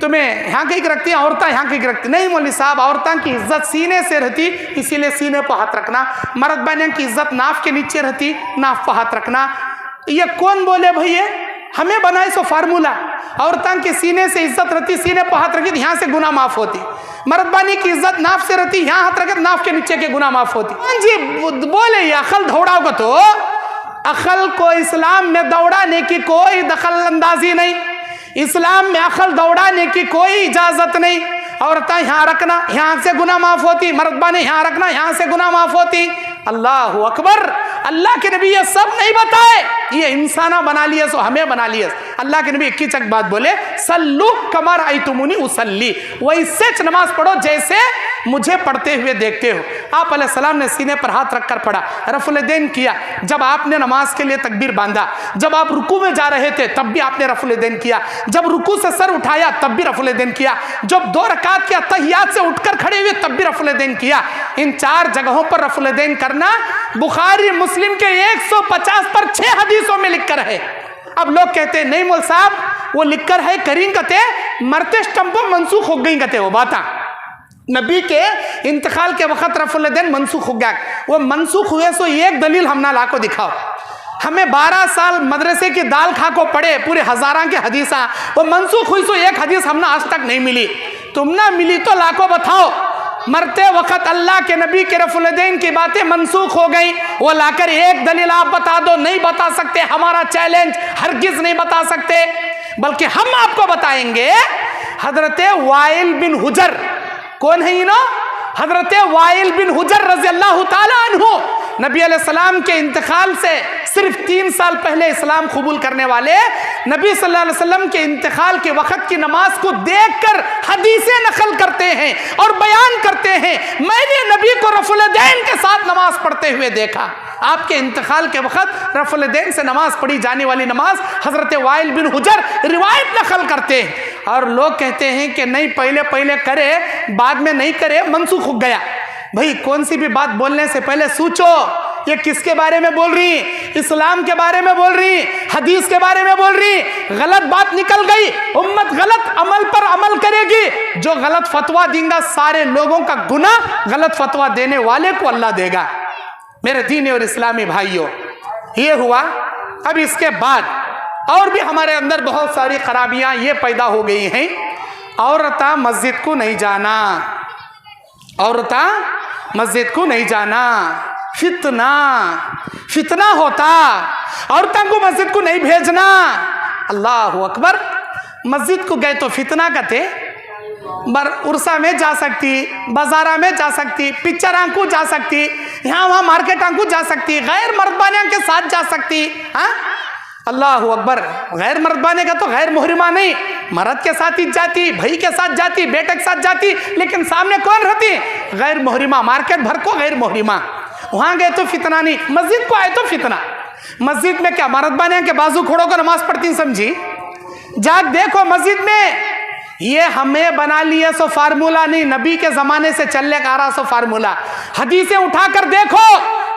تمہیں یہاں کہیں رکھتی ہیں عورتیں یہاں کہیں رکھتی. نہیں مولوی صاحب, عورتوں کی عزت سینے سے رہتی, اسی لیے سینے پہ ہاتھ رکھنا. مرد بانیاں کی عزت ناف کے نیچے رہتی, ناف پہ ہاتھ رکھنا. یہ کون بولے بھائی؟ ہمیں بنائے سو فارمولہ. عورتوں کے سینے سے عزت رہتی, سینے پہ ہاتھ رکھی, یہاں سے گناہ معاف ہوتی. مرد بانی کی عزت ناف سے رہتی, یہاں ہاتھ رکھے, ناف کے نیچے کے گناہ معاف ہوتی. جی بولے یہ عقل دوڑاؤ گا تو عقل کو اسلام میں دوڑانے کی کوئی دخل اندازی نہیں. اسلام میں عقل دوڑانے کی کوئی اجازت نہیں. عورتیں یہاں رکھنا, یہاں سے گناہ معاف ہوتی. مرد بانی یہاں رکھنا, یہاں سے گناہ معاف ہوتی. اللہ اکبر. اللہ کے نبی یہ سب نہیں بتائے, یہ انسانہ بنا لیے سو ہمیں بنا لیے. اللہ کے نبی ایک ہی چک بات بولے, سلو کما رأیتمونی اصلی, ویسے نماز پڑھو جیسے مجھے پڑھتے ہوئے دیکھتے ہو. آپ علیہ السلام نے سینے پر ہاتھ رکھ کر پڑھا, رفع الیدین کیا. جب آپ نے نماز کے لیے تکبیر باندھا, جب آپ رکوع میں جا رہے تھے تب بھی آپ نے رفع الیدین کیا, جب رکوع سے سر اٹھایا تب بھی رفع الیدین کیا, جب 2 رکعت کے تحیات سے اٹھ کر کھڑے ہوئے تب بھی رفع الیدین کیا. ان 4 جگہوں پر رفع الیدین کرنا بخاری مسلم کے 150 پر 6 حدیثوں میں لکھ کر ہے. اب لوگ کہتے ہیں نہیں مول صاحب وہ لکھ کر ہے کریں کہتے مرتے سٹمپوں منسوخ ہو گئی کہتے وہ باتاں. نبی کے انتقال کے وقت رفع الیدین منسوخ ہو گیا. وہ منسوخ ہوئے سو ایک دلیل ہم نہ لا کو دکھاؤ. ہمیں 12 سال مدرسے کی دال کھا کو پڑھے, پورے ہزاراں کے حدیثاں, وہ منسوخ ہوئی سو ایک حدیث ہم نہ آج تک نہیں ملی. تم نہ ملی تو لا کو بتاؤ. مرتے وقت اللہ کے نبی کے رفع الیدین کی باتیں منسوخ ہو گئیں, وہ لا کر ایک دلیل آپ بتا دو. نہیں بتا سکتے, ہمارا چیلنج, ہرگز نہیں بتا سکتے. بلکہ ہم آپ کو بتائیں گے. حضرت وائل بن حجر, کون ہے یہ نا؟ حضرت وائل بن حجر رضی اللہ تعالیٰ عنہ, نبی علیہ السلام کے انتقال سے صرف 3 سال پہلے اسلام قبول کرنے والے, نبی صلی اللہ علیہ وسلم کے انتقال کے وقت کی نماز کو دیکھ کر حدیثیں نقل کرتے ہیں اور بیان کرتے ہیں, میں نے نبی کو رفع الیدین کے ساتھ نماز پڑھتے ہوئے دیکھا. آپ کے انتقال کے وقت رفع الیدین سے نماز پڑھی جانے والی نماز حضرت وائل بن حجر روایت نقل کرتے ہیں. اور لوگ کہتے ہیں کہ نہیں پہلے کرے بعد میں نہیں کرے, منسوخ ہو گیا. بھئی کون سی بھی بات بولنے سے پہلے سوچو, یہ کس کے بارے میں بول رہی؟ اسلام کے بارے میں بول رہی, حدیث کے بارے میں بول رہی. غلط بات نکل گئی, امت غلط عمل پر عمل کرے گی. جو غلط فتویٰ دیں گا سارے لوگوں کا گناہ غلط فتویٰ دینے والے کو اللہ دے گا. میرے دینی اور اسلامی بھائیوں, یہ ہوا. اب اس کے بعد اور بھی ہمارے اندر بہت ساری خرابیاں یہ پیدا ہو گئی ہیں. عورتاں مسجد کو نہیں جانا, عورتاں مسجد کو نہیں جانا, فتنہ ہوتا. عورتوں کو مسجد کو نہیں بھیجنا. اللہ اکبر. مسجد کو گئے تو فتنہ کہتے, عرصہ میں جا سکتی, بازارہ میں جا سکتی, پکچراں کو جا سکتی, یہاں وہاں مارکیٹاں کو جا سکتی, غیر مردبانیاں کے ساتھ جا سکتی. ہاں اللہ اکبر. غیر مردبانے کا تو غیر محرمہ نہیں, مرد کے ساتھ ہی جاتی, بھائی کے ساتھ جاتی, بیٹے کے ساتھ جاتی, لیکن سامنے کون رہتی؟ غیر محرمہ. مارکیٹ بھر کو غیر محرمہ. وہاں گئے تو فتنہ نہیں, مسجد کو آئے تو فتنہ. مسجد میں کیا مردبانیاں کے بازو کھڑوں کو نماز پڑھتی سمجھی؟ جاگ دیکھو مسجد میں. یہ ہمیں بنا لیے سو فارمولہ نہیں, نبی کے زمانے سے چلنے کا آ رہا سو فارمولہ. حدیثیں اٹھا کر دیکھو.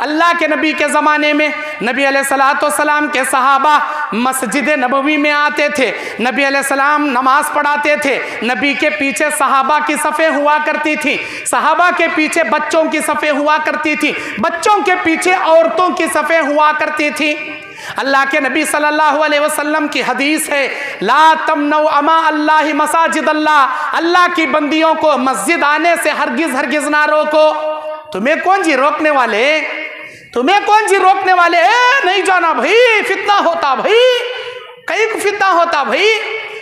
اللہ کے نبی کے زمانے میں نبی علیہ السلام کے صحابہ مسجد نبوی میں آتے تھے, نبی علیہ السلام نماز پڑھاتے تھے, نبی کے پیچھے صحابہ کی صفیں ہوا کرتی تھی, صحابہ کے پیچھے بچوں کی صفیں ہوا کرتی تھی, بچوں کے پیچھے عورتوں کی صفیں ہوا کرتی تھی. اللہ کے نبی صلی اللہ علیہ وسلم کی حدیث ہے, لا تمنعوا اما اللہ مساجد اللہ, اللہ کی بندیوں کو مسجد آنے سے ہرگز نہ روکو. تمہیں کون جی روکنے والے؟ تمہیں کون جی روکنے والے؟ نہیں جانا بھائی, فتنہ ہوتا بھائی, کئی کو فتنہ ہوتا بھائی.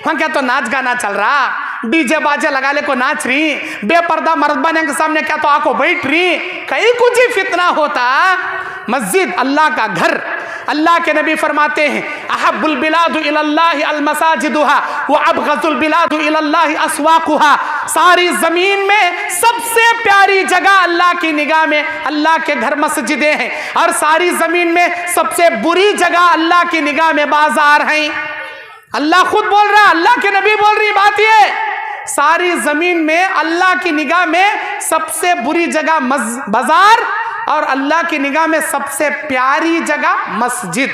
وہاں کیا تو ناچ گانا چل رہا, ڈی جے باجے لگا لے کو ناچ رہی, بے پردہ مردبانوں کے سامنے کیا تو آکو بیٹھ رہی, کئی کو جی فتنہ ہوتا. مسجد اللہ کا گھر. اللہ کے نبی فرماتے ہیں احب البلاد الی اللہ المساجدها وابغض البلاد الی اللہ اسواقها. ساری زمین میں سب سے پیاری جگہ اللہ کی نگاہ میں اللہ کے گھر مسجدیں ہیں, اور ساری زمین میں سب سے بری جگہ اللہ کی نگاہ میں بازار ہیں. اللہ خود بول رہا, اللہ کے نبی بول رہی بات یہ, ساری زمین میں اللہ کی نگاہ میں سب سے بری جگہ بازار, اور اللہ کی نگاہ میں سب سے پیاری جگہ مسجد.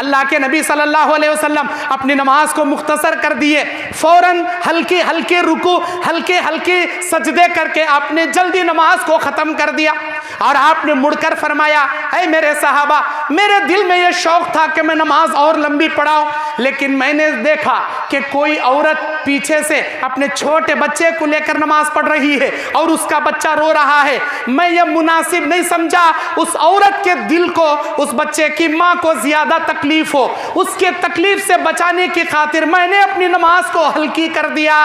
اللہ کے نبی صلی اللہ علیہ وسلم اپنی نماز کو مختصر کر دیے، فوراً ہلکے ہلکے رکوع، ہلکے ہلکے سجدے کر کے آپ نے جلدی نماز کو ختم کر دیا، اور آپ نے مڑ کر فرمایا اے میرے صحابہ، میرے دل میں یہ شوق تھا کہ میں نماز اور لمبی پڑھاؤں، لیکن میں نے دیکھا کہ کوئی عورت پیچھے سے اپنے چھوٹے بچے کو لے کر نماز پڑھ رہی ہے اور اس کا بچہ رو رہا ہے، میں یہ مناسب نہیں سمجھا اس عورت کے دل کو، اس بچے کی ماں کو زیادہ تکلیف ہو، اس کے تکلیف سے بچانے کی خاطر میں نے اپنی نماز کو ہلکی کر دیا۔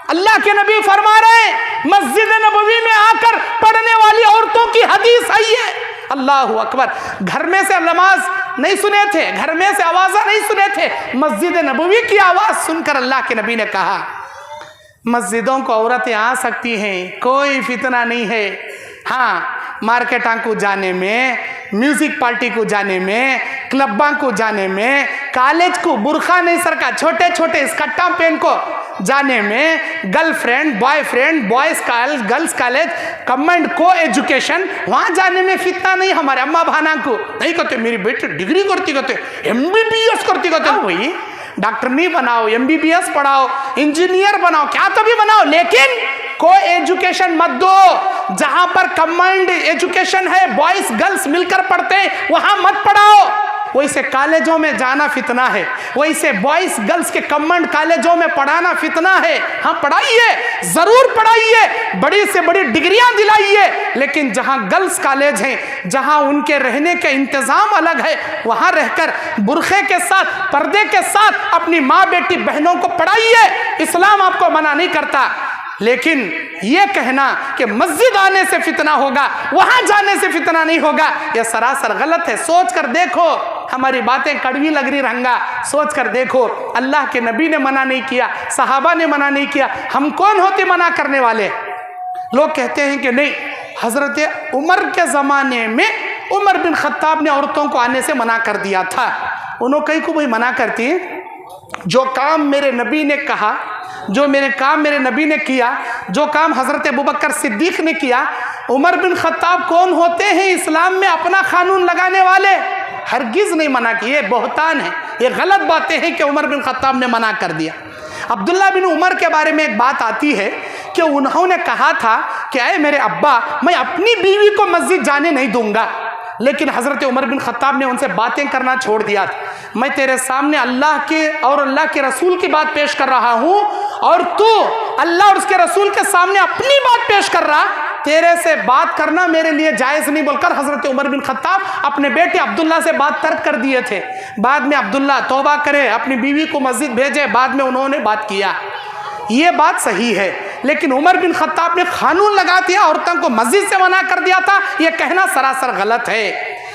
اللہ کے نبی فرما رہے ہیں مسجد نبوی میں آ کر پڑھنے والی عورتوں کی حدیث آئی ہے، اللہ اکبر، گھر میں سے نماز نہیں سنے تھے، گھر میں سے آوازہ نہیں سنے تھے، مسجد نبوی کی آواز سن کر اللہ کے نبی نے کہا مسجدوں کو عورتیں آ سکتی ہیں، کوئی فتنہ نہیں ہے، ہاں مارکیٹاں کو جانے میں، میوزک پارٹی کو جانے میں، کلباں کو جانے میں، کالج کو برقع نہیں سرکا، چھوٹے چھوٹے اسکٹاں پہن کو جانے میں، girl friend boy friend, boys college girls college combined کو ایجوکیشن، وہاں جانے میں فتنہ نہیں۔ ہمارے اماں بھانا کو نہیں کہتے میری بیٹی ڈگری کرتی کہتے MBBS کرتی کہتے وہی ڈاکٹر نہیں بناؤ، MBBS پڑھاؤ، انجینئر بناؤ، کیا تبھی بناؤ، لیکن کو ایجوکیشن مت دو، جہاں پر کمبائنڈ ایجوکیشن ہے، بوائز گرلز مل کر پڑھتے ہیں وہاں مت پڑھاؤ۔ ویسے کالجوں میں جانا فتنہ ہے، ویسے بوائز گرلز کے کمبائنڈ کالجوں میں پڑھانا فتنہ ہے، ہاں پڑھائیے، ضرور پڑھائیے، بڑی سے بڑی ڈگریاں دلائیے، لیکن جہاں گرلز کالج ہیں، جہاں ان کے رہنے کے انتظام الگ ہے، وہاں رہ کر برقعے کے ساتھ، پردے کے ساتھ اپنی ماں بیٹی بہنوں کو پڑھائیے، اسلام آپ کو منع نہیں کرتا۔ لیکن یہ کہنا کہ مسجد آنے سے فتنہ ہوگا، وہاں جانے سے فتنہ نہیں ہوگا، یہ سراسر غلط ہے۔ سوچ کر دیکھو، ہماری باتیں کڑوی لگ رہی رنگا، سوچ کر دیکھو، اللہ کے نبی نے منع نہیں کیا، صحابہ نے منع نہیں کیا، ہم کون ہوتے منع کرنے والے؟ لوگ کہتے ہیں کہ نہیں، حضرت عمر کے زمانے میں عمر بن خطاب نے عورتوں کو آنے سے منع کر دیا تھا۔ انہوں کئی کو بھی منع کرتی ہیں، جو کام میرے نبی نے کہا، جو کام میرے نبی نے کیا، جو کام حضرت ابوبکر صدیق نے کیا، عمر بن خطاب کون ہوتے ہیں اسلام میں اپنا قانون لگانے والے؟ ہرگز نہیں منع کی، یہ بہتان ہے، یہ غلط باتیں ہیں کہ عمر بن خطاب نے منع کر دیا۔ عبداللہ بن عمر کے بارے میں ایک بات آتی ہے کہ انہوں نے کہا تھا کہ اے میرے ابا، میں اپنی بیوی کو مسجد جانے نہیں دوں گا، لیکن حضرت عمر بن خطاب نے ان سے باتیں کرنا چھوڑ دیا تھا۔ میں تیرے سامنے اللہ کے اور اللہ کے رسول کی بات پیش کر رہا ہوں، اور تو اللہ اور اس کے رسول کے سامنے اپنی بات پیش کر رہا، تیرے سے بات کرنا میرے لیے جائز نہیں بول کر حضرت عمر بن خطاب اپنے بیٹے عبداللہ سے بات ترک کر دیے تھے۔ بعد میں عبداللہ توبہ کرے، اپنی بیوی کو مسجد بھیجے، بعد میں انہوں نے بات کیا۔ یہ بات صحیح ہے، لیکن عمر بن خطاب نے قانون لگا دیا، عورتوں کو مسجد سے منع کر دیا تھا، یہ کہنا سراسر غلط ہے۔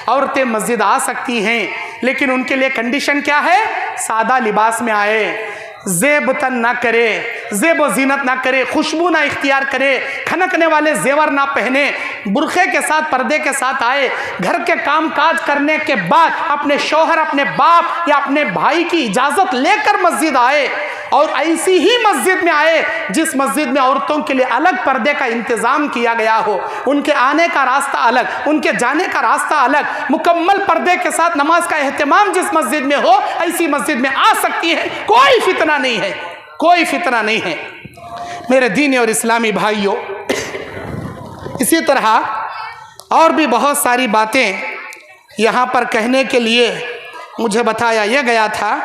عورتیں مسجد آ سکتی ہیں، لیکن ان کے لیے کنڈیشن کیا ہے؟ سادہ لباس میں آئے، زیب تن نہ کرے، زیب و زینت نہ کرے، خوشبو نہ اختیار کرے، کھنکنے والے زیور نہ پہنے، برقعے کے ساتھ پردے کے ساتھ آئے، گھر کے کام کاج کرنے کے بعد اپنے شوہر، اپنے باپ یا اپنے بھائی کی اجازت لے کر مسجد آئے، اور ایسی ہی مسجد میں آئے جس مسجد میں عورتوں کے لیے الگ پردے کا انتظام کیا گیا ہو، ان کے آنے کا راستہ الگ، ان کے جانے کا راستہ الگ، مکمل پردے کے ساتھ نماز کا اہتمام جس مسجد میں ہو، ایسی مسجد میں آ سکتی ہے، کوئی فتنہ نہیں ہے، کوئی فتنہ نہیں ہے۔ میرے دینی اور اسلامی بھائیوں، اسی طرح اور بھی بہت ساری باتیں یہاں پر کہنے کے لیے مجھے بتایا یہ گیا تھا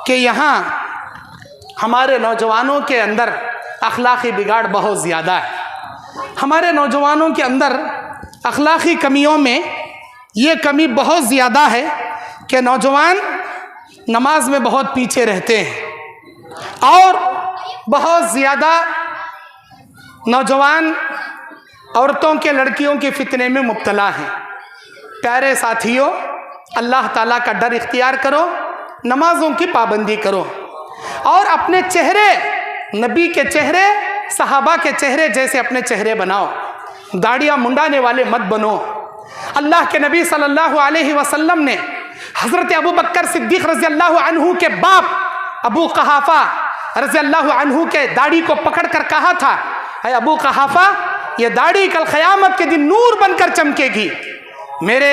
کہ یہاں ہمارے نوجوانوں کے اندر اخلاقی بگاڑ بہت زیادہ ہے۔ ہمارے نوجوانوں کے اندر اخلاقی کمیوں میں یہ کمی بہت زیادہ ہے کہ نوجوان نماز میں بہت پیچھے رہتے ہیں، اور بہت زیادہ نوجوان عورتوں کے، لڑکیوں کے فتنے میں مبتلا ہیں۔ پیارے ساتھیوں، اللہ تعالیٰ کا ڈر اختیار کرو، نمازوں کی پابندی کرو، اور اپنے چہرے، نبی کے چہرے، صحابہ کے چہرے جیسے اپنے چہرے بناؤ، داڑیاں منڈانے والے مت بنو۔ اللہ کے نبی صلی اللہ علیہ وسلم نے حضرت ابوبکر صدیق رضی اللہ عنہ کے باپ ابو قحافہ رضی اللہ عنہ کے داڑھی کو پکڑ کر کہا تھا، اے ابو قحافہ، یہ داڑھی کل قیامت کے دن نور بن کر چمکے گی۔ میرے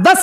10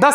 10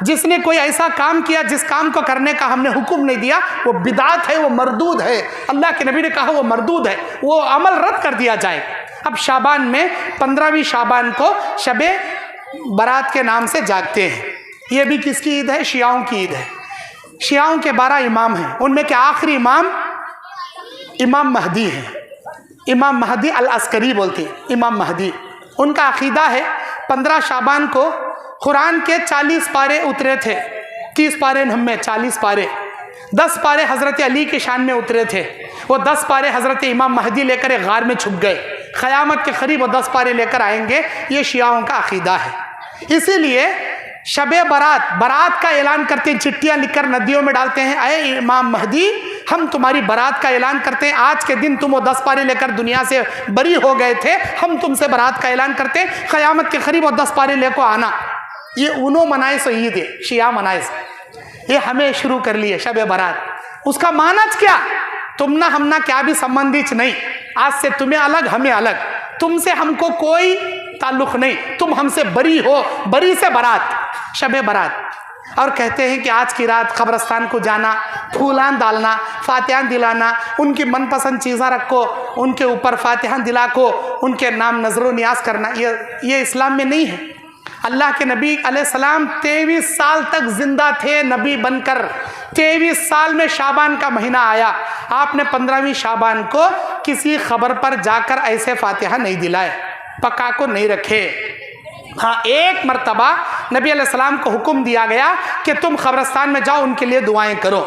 جس نے کوئی ایسا کام کیا جس کام کو کرنے کا ہم نے حکم نہیں دیا وہ بدعت ہے، وہ مردود ہے۔ اللہ کے نبی نے کہا وہ مردود ہے، وہ عمل رد کر دیا جائے۔ اب شعبان میں 15ویں شعبان کو شب برات کے نام سے جاگتے ہیں۔ یہ بھی کس کی عید ہے؟ شیعوں کی عید ہے۔ شیعوں کے 12 امام ہیں، ان میں کے آخری امام امام مہدی ہے۔ امام مہدی العسکری بولتے ہیں، امام مہدی۔ ان کا عقیدہ ہے 15 شعبان کو قرآن کے 40 پارے اترے تھے، 30 پارے ہم میں 40 پارے، 10 پارے حضرت علی کے شان میں اترے تھے۔ وہ 10 پارے حضرت امام مہدی لے کر ایک غار میں چھپ گئے، قیامت کے قریب وہ 10 پارے لے کر آئیں گے۔ یہ شیعوں کا عقیدہ ہے۔ اسی لیے شب برات کا اعلان کرتے ہیں، چٹیاں لکھ کر ندیوں میں ڈالتے ہیں، اے امام مہدی ہم تمہاری برات کا اعلان کرتے ہیں، آج کے دن تم وہ 10 پارے لے کر دنیا سے بری ہو گئے تھے، ہم تم سے برات کا اعلان کرتے ہیں، قیامت کے قریب وہ 10 پارے لے کو آنا۔ یہ انہوں منائے سو عید ہے، شیعہ منائے سو۔ یہ ہمیں شروع کر لیے شب برات۔ اس کا معنی کیا؟ تم نہ ہم نہ کیا بھی سمبندھت نہیں، آج سے تمہیں الگ ہمیں الگ، تم سے ہم کو کوئی تعلق نہیں، تم ہم سے بری ہو، بری سے برات، شب برات۔ اور کہتے ہیں کہ آج کی رات قبرستان کو جانا، پھولان ڈالنا، فاتحہ دلانا، ان کی من پسند چیزاں رکھو، ان کے اوپر فاتحہ دلا کو ان کے نام نظر و نیاز کرنا، یہ اسلام میں نہیں ہے۔ اللہ کے نبی علیہ السلام 23 سال تک زندہ تھے نبی بن کر، 23 سال میں شعبان کا مہینہ آیا، آپ نے 15ویں شعبان کو کسی خبر پر جا کر ایسے فاتحہ نہیں دلائے، پکا کو نہیں رکھے۔ ہاں ایک مرتبہ نبی علیہ السلام کو حکم دیا گیا کہ تم قبرستان میں جاؤ ان کے لیے دعائیں کرو،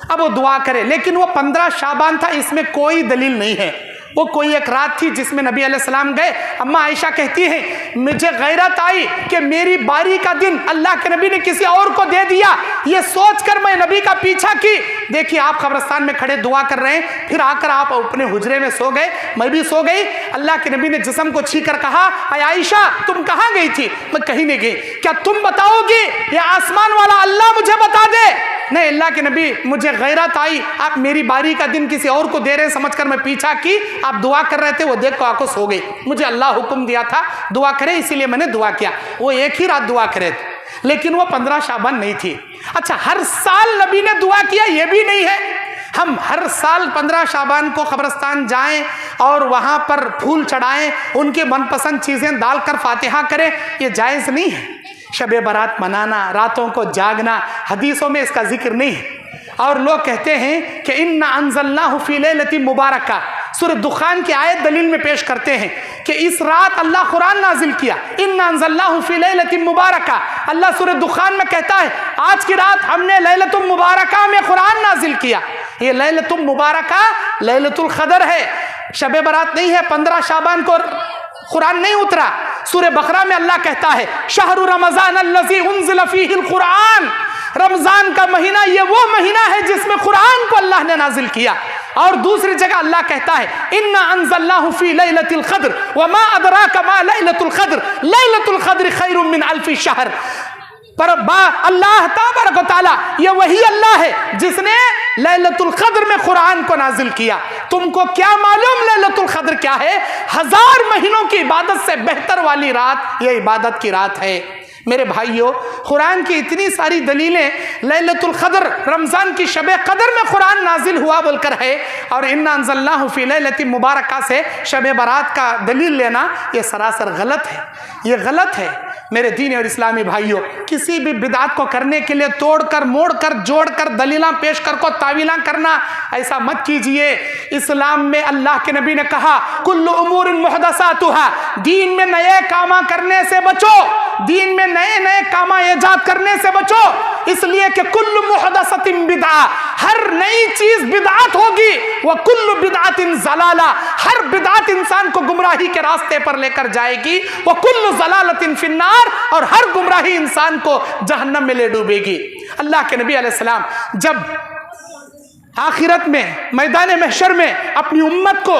اب وہ دعا کرے، لیکن وہ 15 شعبان تھا، اس میں کوئی دلیل نہیں ہے۔ وہ کوئی ایک رات تھی جس میں نبی علیہ السلام گئے۔ اماں عائشہ کہتی ہیں مجھے غیرت آئی کہ میری باری کا دن اللہ کے نبی نے کسی اور کو دے دیا، یہ سوچ کر میں نبی کا پیچھا کی۔ دیکھیے آپ قبرستان میں کھڑے دعا کر رہے ہیں، پھر آ کر آپ اپنے حجرے میں سو گئے، میں بھی سو گئی۔ اللہ کے نبی نے جسم کو چھین کر کہا اے عائشہ تم کہاں گئی تھی؟ میں کہیں نہیں گئی، کیا تم بتاؤ گی یا آسمان والا اللہ مجھے بتا دے؟ نہیں اللہ کے نبی مجھے غیرت آئی، آپ میری باری کا دن کسی اور کو دے رہے سمجھ کر میں پیچھا کی، آپ دعا کر رہے تھے، وہ دیکھ کو آ کو سو گئی، مجھے اللہ حکم دیا تھا دعا کرے اسی لیے میں نے دعا کیا۔ وہ ایک ہی رات دعا کرے تھے، لیکن وہ 15 شعبان نہیں تھی۔ اچھا ہر سال نبی نے دعا کیا یہ بھی نہیں ہے، ہم ہر سال 15 شعبان کو قبرستان جائیں اور وہاں پر پھول چڑھائیں، ان کے من پسند چیزیں ڈال کر فاتحہ کریں، یہ جائز نہیں ہے۔ شب برات منانا، راتوں کو جاگنا، حدیثوں میں اس کا ذکر نہیں ہے۔ اور لوگ کہتے ہیں کہ اِنَّا أَنزَلْنَاهُ فِي لَيْلَةٍ مُبَارَكَةٍ، سورہ دخان کی آیت دلیل میں پیش کرتے ہیں کہ اس رات اللہ قرآن نازل کیا، اِنَّا أَنزَلْنَاهُ فِي لَيْلَةٍ مُبَارَكَةٍ، اللہ سورہ دخان میں کہتا ہے آج کی رات ہم نے لیلۃ المبارکہ میں قرآن نازل کیا۔ یہ لیلۃ المبارکہ لیلۃ القدر ہے، شب برات نہیں ہے۔ 15 شعبان کو قرآن نہیں اترا۔ سورہ بقرہ میں اللہ کہتا ہے شہر رمضان الذی انزل فیہ القرآن، رمضان کا مہینہ یہ وہ مہینہ ہے جس میں قرآن کو اللہ نے نازل کیا۔ اور دوسری جگہ اللہ کہتا ہے انا انزلناہ فی لیلۃ القدر وما ادراک ما لیلۃ القدر لیلۃ القدر خیر من الف شہر۔ پر اللہ تبارک و تعالی یہ وہی اللہ ہے جس نے لیلۃ القدر میں قرآن کو نازل کیا۔ تم کو کیا معلوم لیلۃ القدر کیا ہے؟ 1000 مہینوں کی عبادت سے بہتر والی رات یہ عبادت کی رات ہے۔ میرے بھائیوں قرآن کی اتنی ساری دلیلیں لیلۃ القدر رمضان کی شب قدر میں قرآن نازل ہوا بول کر ہے، اور انا انزلناہ فی لیلۃ مبارکہ سے شب برات کا دلیل لینا یہ سراسر غلط ہے، یہ غلط ہے۔ میرے دین اور اسلامی بھائیوں کسی بھی بدعت کو کرنے کے لیے توڑ کر موڑ کر جوڑ کر دلیلاں پیش کر کو تعویلاں کرنا ایسا مت کیجئے۔ اسلام میں اللہ کے نبی نے کہا کل امور محدثاتها، دین میں نئے کاماں کرنے سے بچو، دین میں نئے کاماں ایجاد کرنے سے بچو، اس لیے کہ کل محدثۃ بدعہ، ہر نئی چیز بدعت ہوگی، وکل بدعت ضلالہ، ہر بدعت انسان کو گمراہی کے راستے پر لے کر جائے گی، وکل ضلالۃ فی النار، اور ہر گمراہی انسان کو جہنم میں لے ڈوبے گی۔ اللہ کے نبی علیہ السلام جب آخرت میں میدان محشر میں اپنی امت کو